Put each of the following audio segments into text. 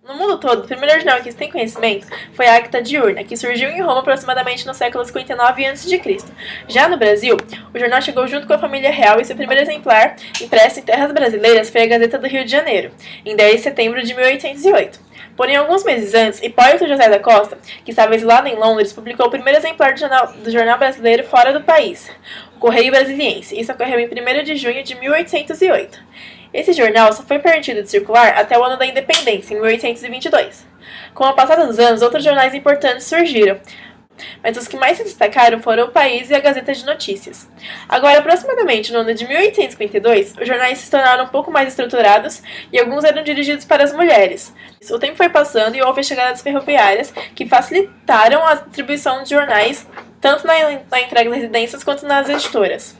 No mundo todo, o primeiro jornal que se tem conhecimento foi a Acta Diurna, que surgiu em Roma aproximadamente no século 59 a.C. Já no Brasil, o jornal chegou junto com a família real e seu primeiro exemplar, impresso em terras brasileiras, foi a Gazeta do Rio de Janeiro, em 10 de setembro de 1808. Porém, alguns meses antes, Hipólito José da Costa, que estava exilado em Londres, publicou o primeiro exemplar do jornal brasileiro fora do país, o Correio Brasiliense. Isso ocorreu em 1º de junho de 1808. Esse jornal só foi permitido de circular até o ano da independência, em 1822. Com o passar dos anos, outros jornais importantes surgiram, mas os que mais se destacaram foram o País e a Gazeta de Notícias. Agora, aproximadamente no ano de 1852, os jornais se tornaram um pouco mais estruturados e alguns eram dirigidos para as mulheres. O tempo foi passando e houve a chegada das ferroviárias, que facilitaram a distribuição de jornais, tanto na entrega das residências quanto nas editoras.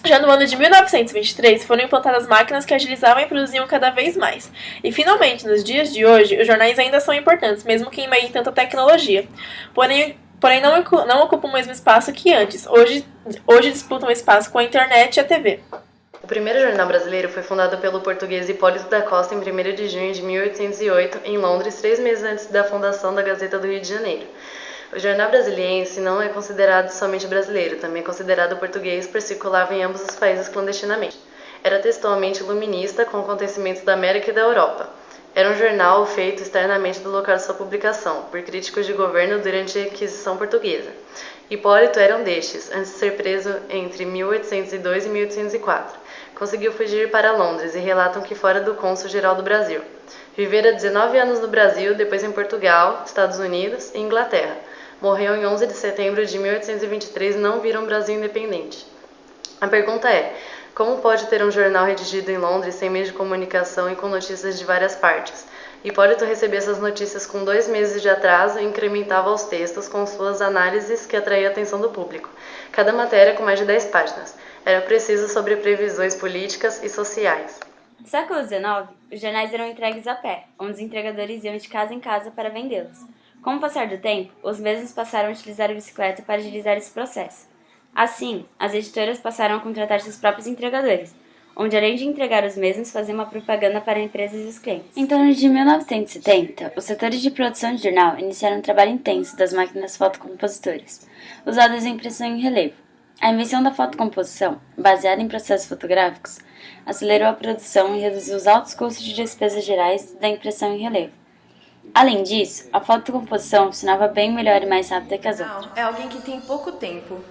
Já no ano de 1923, foram implantadas máquinas que agilizavam e produziam cada vez mais. E, finalmente, nos dias de hoje, os jornais ainda são importantes, mesmo que em meio a tanta tecnologia. Porém não ocupam o mesmo espaço que antes. Hoje disputam espaço com a internet e a TV. O primeiro jornal brasileiro foi fundado pelo português Hipólito da Costa em 1º de junho de 1808, em Londres, 3 meses antes da fundação da Gazeta do Rio de Janeiro. O jornal brasiliense não é considerado somente brasileiro, também é considerado português por circulava em ambos os países clandestinamente. Era textualmente iluminista com acontecimentos da América e da Europa. Era um jornal feito externamente do local de sua publicação, por críticos de governo durante a Inquisição Portuguesa. Hipólito era um destes, antes de ser preso entre 1802 e 1804. Conseguiu fugir para Londres e relatam que fora do cônsul-geral do Brasil. Vivera 19 anos no Brasil, depois em Portugal, Estados Unidos e Inglaterra. Morreu em 11 de setembro de 1823 e não vira um Brasil independente. A pergunta é, como pode ter um jornal redigido em Londres sem meio de comunicação e com notícias de várias partes? Hipólito recebia essas notícias com 2 meses de atraso e incrementava os textos com suas análises que atraíam a atenção do público. Cada matéria com mais de 10 páginas. Era preciso sobre previsões políticas e sociais. No século XIX, os jornais eram entregues a pé, onde os entregadores iam de casa em casa para vendê-los. Com o passar do tempo, os mesmos passaram a utilizar a bicicleta para agilizar esse processo. Assim, as editoras passaram a contratar seus próprios entregadores, onde além de entregar os mesmos, faziam uma propaganda para empresas e os clientes. Em torno de 1970, os setores de produção de jornal iniciaram um trabalho intenso das máquinas fotocompositoras, usadas em impressão em relevo. A invenção da fotocomposição, baseada em processos fotográficos, acelerou a produção e reduziu os altos custos de despesas gerais da impressão em relevo. Além disso, a fotocomposição funcionava bem melhor e mais rápida que as outras. É alguém que tem pouco tempo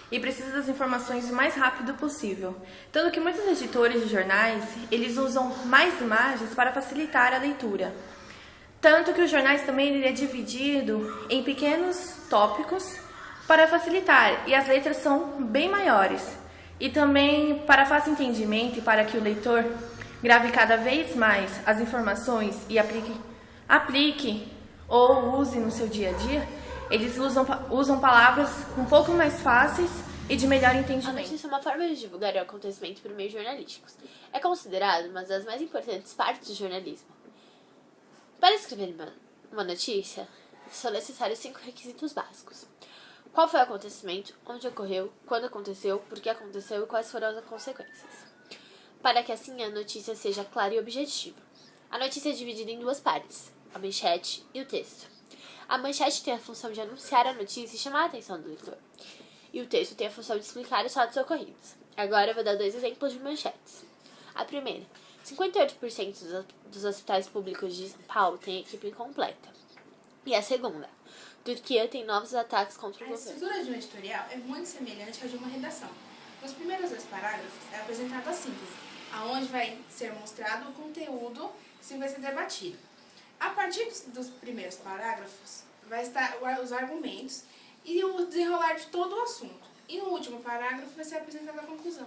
e precisa das informações o mais rápido possível. Tanto que muitos editores de jornais, eles usam mais imagens para facilitar a leitura. Tanto que os jornais também ele é dividido em pequenos tópicos para facilitar, e as letras são bem maiores. E também para fácil entendimento e para que o leitor grave cada vez mais as informações e aplique ou use no seu dia a dia, eles usam palavras um pouco mais fáceis e de melhor entendimento. A notícia é uma forma de divulgar o acontecimento por meios jornalísticos. É considerado uma das mais importantes partes do jornalismo. Para escrever uma notícia, são necessários 5 requisitos básicos. Qual foi o acontecimento, onde ocorreu, quando aconteceu, por que aconteceu e quais foram as consequências. Para que assim a notícia seja clara e objetiva. A notícia é dividida em 2 partes, a manchete e o texto. A manchete tem a função de anunciar a notícia e chamar a atenção do leitor. E o texto tem a função de explicar os fatos ocorridos. Agora eu vou dar 2 exemplos de manchetes. A primeira, 58% dos hospitais públicos de São Paulo têm equipe completa. E a segunda, Turquia tem novos ataques contra o governo. A estrutura de um editorial é muito semelhante à de uma redação. Nos primeiros 2 parágrafos é apresentada a síntese, aonde vai ser mostrado o conteúdo que vai ser debatido. A partir dos primeiros parágrafos vai estar os argumentos e o desenrolar de todo o assunto. E no último parágrafo vai ser apresentada a conclusão.